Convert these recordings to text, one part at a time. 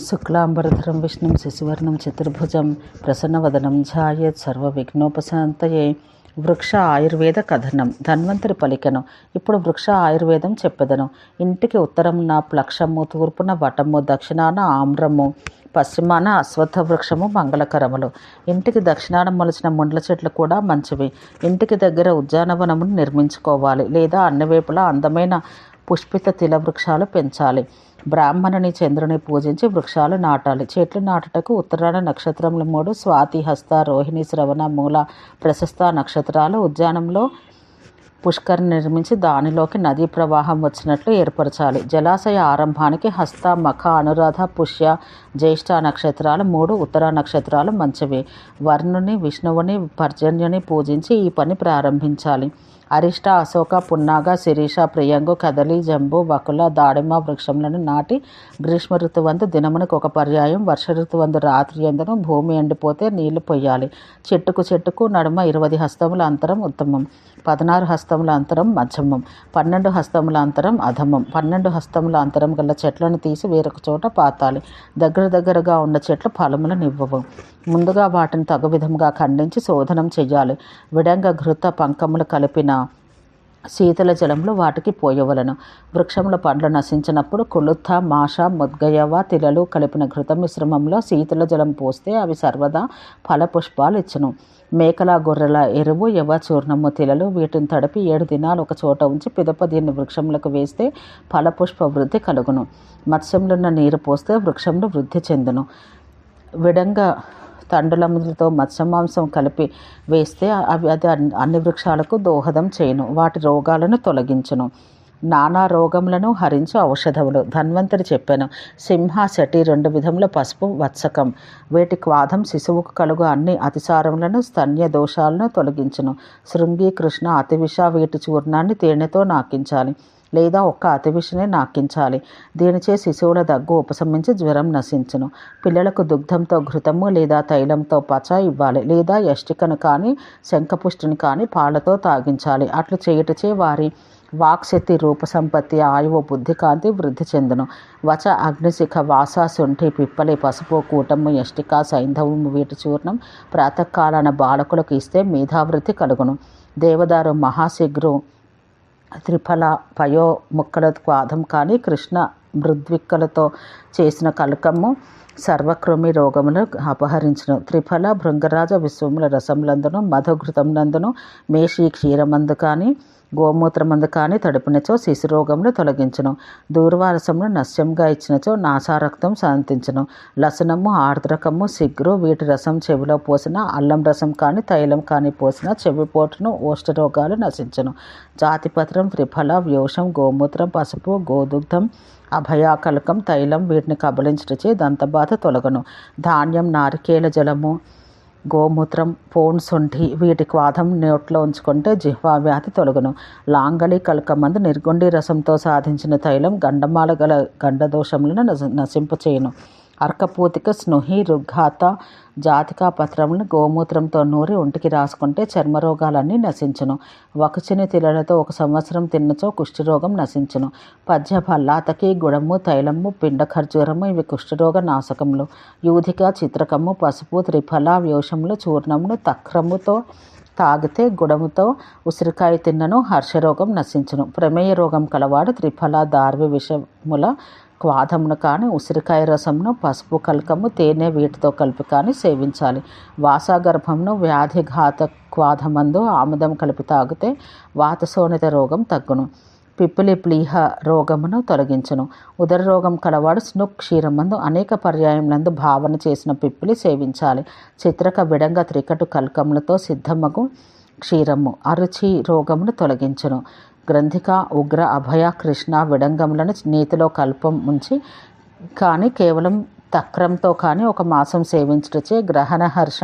శుక్లాంబరధరం విష్ణుం శశివర్ణం చతుర్భుజం ప్రసన్నవదనం ధ్యాయేత్ సర్వవిఘ్నోపశాంతయే. వృక్ష ఆయుర్వేద కథనం. ధన్వంతరి పలికెను, ఇప్పుడు వృక్ష ఆయుర్వేదం చెప్పెదను. ఇంటికి ఉత్తరమున ప్లక్షము, తూర్పున వటము, దక్షిణాన ఆమ్రము, పశ్చిమాన అశ్వత్థ వృక్షము మంగళకరములు. ఇంటికి దక్షిణాన మొలిచిన ముండ్ల చెట్లు కూడా మంచివి. ఇంటికి దగ్గర ఉద్యానవనమును నిర్మించుకోవాలి, లేదా అన్ని వైపులా అందమైన పుష్పిత తిల వృక్షాలు పెంచాలి. బ్రాహ్మణుని చంద్రుని పూజించి వృక్షాలు నాటాలి. చెట్లు నాటుటకు ఉత్తరాన నక్షత్రములు 3, స్వాతి, హస్త, రోహిణి, శ్రవణ, మూల, ప్రశస్త నక్షత్రాలు. ఉద్యానంలో పుష్కరిని నిర్మించి దానిలోకి నదీ ప్రవాహం వచ్చినట్లు ఏర్పరచాలి. జలాశయ ఆరంభానికి హస్త, మఖ, అనురాధ, పుష్య, జ్యేష్ఠ నక్షత్రాలు 3 ఉత్తర నక్షత్రాలు మంచివి. వర్ణుని, విష్ణువుని, పర్జన్యుని పూజించి ఈ పని ప్రారంభించాలి. అరిష్ట, అశోక, పున్నాగ, శిరీష, ప్రియంగు, కదలి, జంబు, వకుల, దాడిమ వృక్షములను నాటి గ్రీష్మ ఋతువందు దినమునికి ఒక పర్యాయం, వర్ష ఋతువందు రాత్రి ఎందును భూమి ఎండిపోతే నీళ్లు పొయ్యాలి. చెట్టుకు చెట్టుకు నడుమ 20 హస్తముల అంతరం ఉత్తమం, 16 హస్తముల అంతరం మధ్యమం, 12 హస్తముల అంతరం అధమం. 12 హస్తముల అంతరం గల చెట్లను తీసి వేరొక చోట పాతాలి. దగ్గరగా ఉన్న చెట్లు ఫలములనివ్వవు. ముందుగా వాటిని తగు విధముగా ఖండించి శోధనం చెయ్యాలి. విడంగ, ఘృత, పంకములు కలిపిన శీతల జలంలో వాటికి పోయవలను. వృక్షముల పండ్లు నశించినప్పుడు కులుత్థ, మాష, ముద్గయవ, తిలలు కలిపిన ఘృత మిశ్రమంలో శీతల జలం పోస్తే అవి సర్వదా ఫలపుష్పాలు ఇచ్చును. మేకల, గొర్రెల ఎరువు, యవ చూర్ణము, తిలలు వీటిని తడిపి 7 దినాలు ఒక చోట ఉంచి పిదప దీన్ని వృక్షములకు వేస్తే ఫలపుష్ప వృద్ధి కలుగును. మత్స్యములున్న నీరు పోస్తే వృక్షములు వృద్ధి చెందును. విడంగ తండులములతో మత్స్యమాంసం కలిపి వేస్తే అది అన్ని వృక్షాలకు దోహదం చేయును, వాటి రోగాలను తొలగించును. నానా రోగములను హరించు ఔషధములు. ధన్వంతరి చెప్పాను, సింహ, శటి 2 విధముల పసుపు వత్సకం. వీటి క్వాధం శిశువుకు కలుగు అన్ని అతిసారములను, స్తన్య దోషాలను తొలగించును. శృంగి, కృష్ణ, అతివిష వీటి చూర్ణాన్ని తేనెతో నాకించాలి, లేదా ఒక్క అతివిషనే నాకించాలి. దీనిచే శిశువుల దగ్గు ఉపశమించి జ్వరం నశించును. పిల్లలకు దుగ్ధంతో ఘృతము లేదా తైలంతో పచ ఇవ్వాలి, లేదా యష్టికను కానీ శంఖపుష్టిని కానీ పాలతో తాగించాలి. అట్లు చేయుటచే వారి వాక్శక్తి, రూపసంపత్తి, ఆయువు, బుద్ధి, కాంతి వృద్ధి చెందును. వచ, అగ్నిశిఖ, వాస, శుంఠి, పిప్పలి, పసుపు, కూటము, యష్టిక, సైంధవము వీటి చూర్ణం ప్రాతకాలాన బాలకులకు ఇస్తే మేధావృద్ధి కలుగును. దేవదారు, మహాశీఘ్రు, త్రిఫల, పయో ముక్కల క్వాధం కానీ కృష్ణ మృద్విక్కలతో చేసిన కలకము సర్వకృమి రోగమును అపహరించును. త్రిఫల, భృంగరాజ, విశ్వముల రసములందును, మధుఘృతములందును, మేషి క్షీరమందు కానీ గోమూత్రమందు కానీ తడిపినచో శిశురోగమును తొలగించును. దూర్వారసమును నశ్యంగా ఇచ్చినచో నాసారక్తం శాంతించును. లసనము, ఆర్ద్రకము, సిగ్రు వీటి రసం చెవిలో పోసిన, అల్లం రసం కానీ తైలం కానీ పోసిన చెవిపోటును, ఓష్ఠరోగాలు నశించును. జాతిపత్రం, త్రిఫల, వ్యోషం, గోమూత్రం, పసుపు, గోదుగ్ధం, అభయాకలకం, తైలం వీటిని కబలించుటచే దంతబాధ తొలగను. ధాన్యం, నారికేల జలము, గోమూత్రం, పోన్, శొంఠి వీటి క్వాధం నోట్లో ఉంచుకుంటే జిహ్వా వ్యాధి తొలగును. లాంగలి, కలకమందు నిర్గుండి రసంతో సాధించిన తైలం గండమాల గల గండదోషములను నశింపచేయును. అర్కపూతిక, స్నుహి, రుగ్ఘాత, జాతికా పత్రములను గోమూత్రంతో నూరి ఒంటికి రాసుకుంటే చర్మరోగాలన్నీ నశించును. వకుచిని తిలలతో 1 సంవత్సరం తిన్నచో కుష్ఠరోగం నశించును. పద్య, భల్లాతకి, గుడము, తైలము, పిండ ఖర్జూరము ఇవి కుష్ఠరోగ నాశకములు. యూధిక, చిత్రకము, పసుపు, త్రిఫల, వ్యోషములు చూర్ణమును తక్రముతో తాగితే గుడముతో ఉసిరికాయ తిన్నను హర్షరోగం నశించును. ప్రమేయ రోగం కలవాడు త్రిఫల, దార్వి విషముల క్వాధమును కానీ ఉసిరికాయ రసమును, పసుపు, కల్కము, తేనె వీటితో కలిపి కానీ సేవించాలి. వాసాగర్భమును, వ్యాధిఘాత క్వాధమందు ఆముదం కలిపి తాగితే వాతశోణిత రోగం తగ్గును. పిప్పిలి, ప్లీహ రోగమును తొలగించును. ఉదర రోగం కలవాడు స్నుక్ క్షీరమందు అనేక పర్యాయములందు భావన చేసిన పిప్పిలి సేవించాలి. చిత్రక, విడంగ, త్రికటు కల్కములతో సిద్ధమగు క్షీరము అరుచి రోగమును తొలగించును. గ్రంథిక, ఉగ్ర, అభయ, కృష్ణ విడంగములను నేతిలో కల్పం ఉంచి కానీ కేవలం తక్రంతో కానీ 1 మాసం సేవించుటచే గ్రహణ, హర్ష,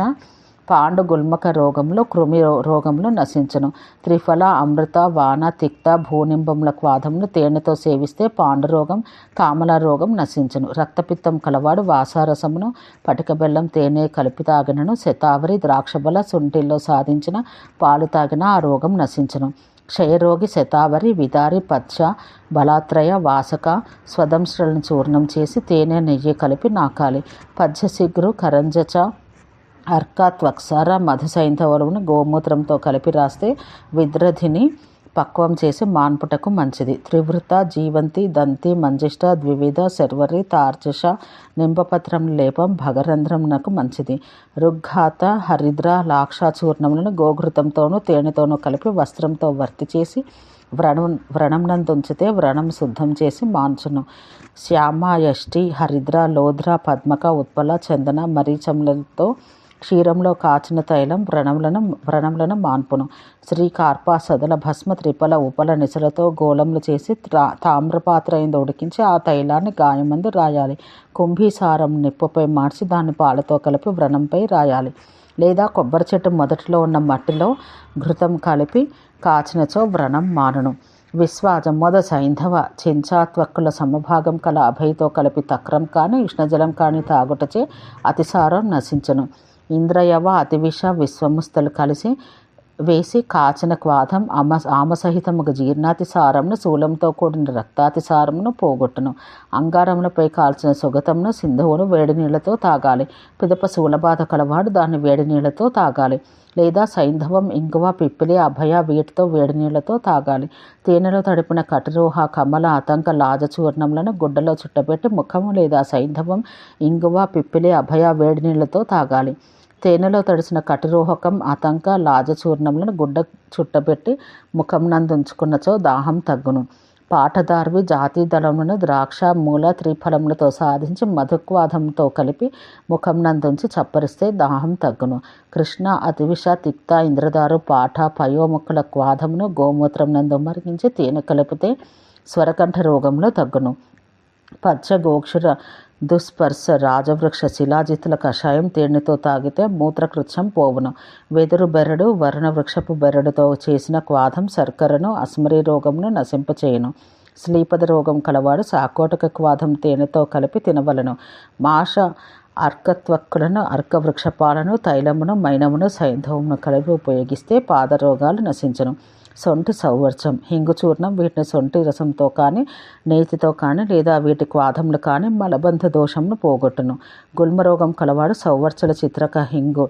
పాండు, గుల్మక రోగములు, కృమి రోగములు నశించును. త్రిఫల, అమృత, వాన, తిక్త, భూనింబముల క్వాధమును తేనెతో సేవిస్తే పాండురోగం, కామల రోగం నశించును. రక్తపిత్తం కలవాడు వాసారసమును, పటిక బెల్లం, తేనె కలిపి తాగినను, శతావరి, ద్రాక్షబల, శుంఠిల్లో సాధించిన పాలు తాగిన ఆ రోగం నశించును. క్షయరోగి శతావరి విదారి పచ్చ బలాత్రయ వాసక స్వదంశ్రలను చూర్ణం చేసి తేనె నెయ్యి కలిపి నాకాలి. పద్యశిగ్రు కరంజచ అర్క త్వక్సార మధుసైంధవమును గోమూత్రంతో కలిపి రాస్తే విద్రధిని పక్వం చేసి మాన్పుటకు మంచిది. త్రివృత జీవంతి దంతి మంజిష్ట ద్వివిధ శర్వరి తార్జష నింబపత్రం లేపం భగరంధ్రమునకు మంచిది. రుగ్ఘాత హరిద్ర లాక్షాచూర్ణములను గోఘృతంతోనూ తేనెతోనూ కలిపి వస్త్రంతో వర్తి చేసి వ్రణంనందుంచితే వ్రణం శుద్ధం చేసి మాన్చును. శ్యామాయష్టి హరిద్ర లోధ్ర పద్మక ఉత్పల చందన మరీచములతో క్షీరంలో కాచిన తైలం వ్రణములను మాన్పును. శ్రీకార్ప సదల భస్మ త్రిపల ఉపల నిసలతో గోళములు చేసి తామ్రపాత్ర అయింది ఉడికించి ఆ తైలాన్ని గాయమందు రాయాలి. కుంభీసారం నిప్పుపై మార్చి దాన్ని పాలతో కలిపి వ్రణంపై రాయాలి. లేదా కొబ్బరి చెట్టు మొదటిలో ఉన్న మట్టిలో ఘృతం కలిపి కాచినచో వ్రణం మానును. విశ్వాజం మొద సైంధవ చెంచాత్వక్కుల సమభాగం కల అభయతో కలిపి తక్రం కానీ ఉష్ణజలం కానీ తాగుటచే అతిసారం నశించును. ఇంద్రయవ అతివిష విశ్వముస్తలు కలిసి వేసి కాచిన క్వాధం ఆమసహితముగ జీర్ణాతిసారమును శూలంతో కూడిన రక్తాతిసారమును పోగొట్టును. అంగారములపై కాల్చిన సుగతమును సింధువును వేడి నీళ్లతో తాగాలి. పిదప శూలబాధ కలవాడు దాన్ని వేడి నీళ్లతో తాగాలి. లేదా సైంధవం ఇంగువ పిప్పిలి అభయ వీటితో వేడి నీళ్లతో తాగాలి. తేనెలో తడిపిన కటిరోహ కమల ఆతంక లాజచూర్ణములను గుడ్డలో చుట్టబెట్టి ముఖము లేదా సైంధవం ఇంగువ పిప్పిలి అభయ వేడి నీళ్లతో తాగాలి. తేనెలో తడిసిన కటిరోహకం ఆతంక లాజచూర్ణములను గుడ్డ చుట్టబెట్టి ముఖం నందుంచుకున్నచో దాహం తగ్గును. పాఠదార్వి జాతి దళములను ద్రాక్ష మూల త్రిఫలములతో సాధించి మధుక్వాధంతో కలిపి ముఖం నందుంచి చప్పరిస్తే దాహం తగ్గును. కృష్ణ అతివిష తిక్త ఇంద్రదారు పాఠ పయోముఖుల క్వాధమును గోమూత్రం నందు మరిగించి తేనె కలిపితే స్వరకంఠ రోగములు తగ్గును. పచ్చ గోక్షుర దుస్పర్శ రాజవృక్ష శిలాజితుల కషాయం తేనెతో తాగితే మూత్రకృత్యం పోవును. వెదురు బెరడు వర్ణవృక్షపు బెరడుతో చేసిన క్వాధం శర్కరను అస్మరీ రోగమును నశింపచేయును. శ్లీపద రోగం కలవాడు సాకోటక క్వాధం తేనెతో కలిపి తినవలను. మాష అర్కత్వక్కులను అర్కవృక్షపాలను తైలమును మైనమును సైంధవమును కలిపి ఉపయోగిస్తే పాదరోగాలు నశించును. సొంటి సౌవర్చం హింగు చూర్ణం వీటిని సొంటి రసంతో కానీ నేతితో కానీ లేదా వీటి క్వాధములు కానీ మలబంధ దోషంను పోగొట్టును. గుల్మరోగం కలవాడు సౌవర్చల చిత్రక హింగు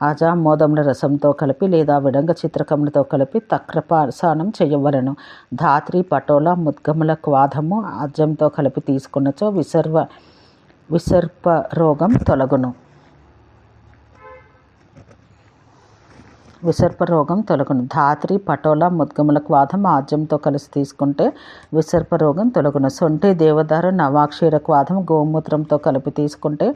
అజామోదముల రసంతో కలిపి లేదా విడంగ చిత్రకములతో కలిపి తక్రపాసానం చేయవలను. ధాత్రి పటోల ముద్గముల క్వాధము ఆజ్యంతో కలిపి తీసుకున్నచో విసర్ప రోగం తొలగును. విసర్పరోగం తొలగును. ధాత్రి పటోల ముద్గముల క్వాధం ఆజ్యంతో కలిసి తీసుకుంటే విసర్పరోగం తొలగును. సొంటి దేవదారు నవాక్షీర క్వాధం గోమూత్రంతో కలిపి తీసుకుంటే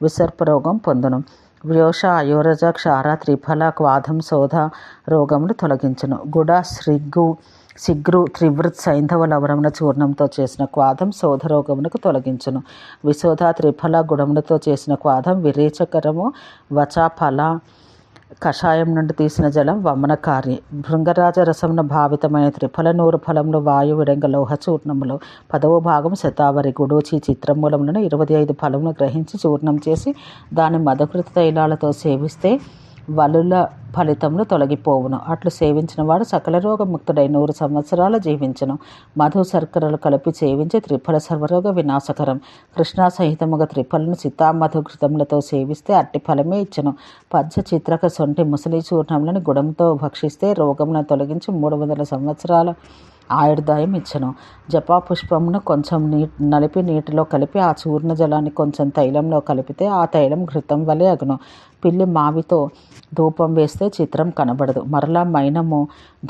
విసర్పరోగం పొందును. వ్యోష అయోరజ క్షార త్రిఫల క్వాధం శోధ రోగములు తొలగించును. గుడ సిగ్రు త్రివృత్ సైంధవ లవణముల చూర్ణంతో చేసిన క్వాధం శోధ రోగమునకు తొలగించును. విశోధ త్రిఫల గుడములతో చేసిన క్వాధం విరేచకరము వచాఫల కషాయం నుండి తీసిన జలం వమనకారి. భృంగరాజ రసమున భావితమైన త్రిఫల నూరు ఫలములు వాయు విడంగ లోహ చూర్ణములు 10వ భాగం శతావరి గుడూచి చిత్రమూలములను 25 ఫలములు గ్రహించి చూర్ణం చేసి దాని మధుకృత తైలాలతో సేవిస్తే వలుల ఫలితములు తొలగిపోవును. అట్లు సేవించిన వాడు సకల రోగముక్తుడై 100 సంవత్సరాలు జీవించును. మధు శర్కరలు కలిపి సేవించి త్రిఫల సర్వరోగ వినాశకరం. కృష్ణా సహితముగా త్రిఫలను చిత్తామధుఘృతములతో సేవిస్తే అట్టి ఫలమే ఇచ్చును. పద్య చిత్రక సొంటి ముసలి చూర్ణములను గుడంతో భక్షిస్తే రోగములను తొలగించి 300 సంవత్సరాల ఆయుర్దాయం ఇచ్చను. జపా పుష్పమును కొంచెం నలిపి నీటిలో కలిపి ఆ చూర్ణ జలాన్ని కొంచెం తైలంలో కలిపితే ఆ తైలం ఘృతం వలె అగును. పిల్లి మావితో ధూపం వేస్తే చిత్రం కనబడదు. మరలా మైనము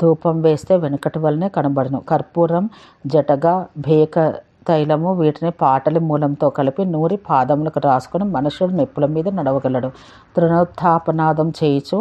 ధూపం వేస్తే వెనుకటి వలనే కనబడను. కర్పూరం జటగా భేక తైలము వీటిని పాటలి మూలంతో కలిపి నూరి పాదములకు రాసుకొని మనుషుడు నెప్పుల మీద నడవగలడు. తృణోత్థాపనాదం చేయుచు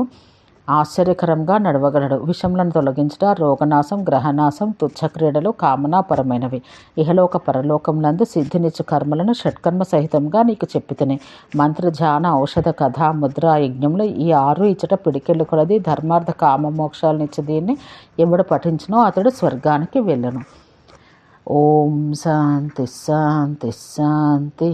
ఆశ్చర్యకరంగా నడవగలడు. విషములను తొలగించుట, రోగనాశం, గ్రహనాశం, తుచ్చక్రీడలు కామనాపరమైనవి. ఇహలోక పరలోకములందు సిద్ధినిచ్చు కర్మలను షట్కర్మ సహితంగా నీకు చెప్పితిని. మంత్ర ధ్యాన ఔషధ కథ ముద్ర యజ్ఞములు ఈ 6 ఇచ్చట పిడికెళ్ళు కొలది ధర్మార్థ కామ మోక్షాలనిచ్చు. దీన్ని ఎవడు పఠించునో అతడు స్వర్గానికి వెళ్ళను. ఓం శాంతి శాంతి శాంతి.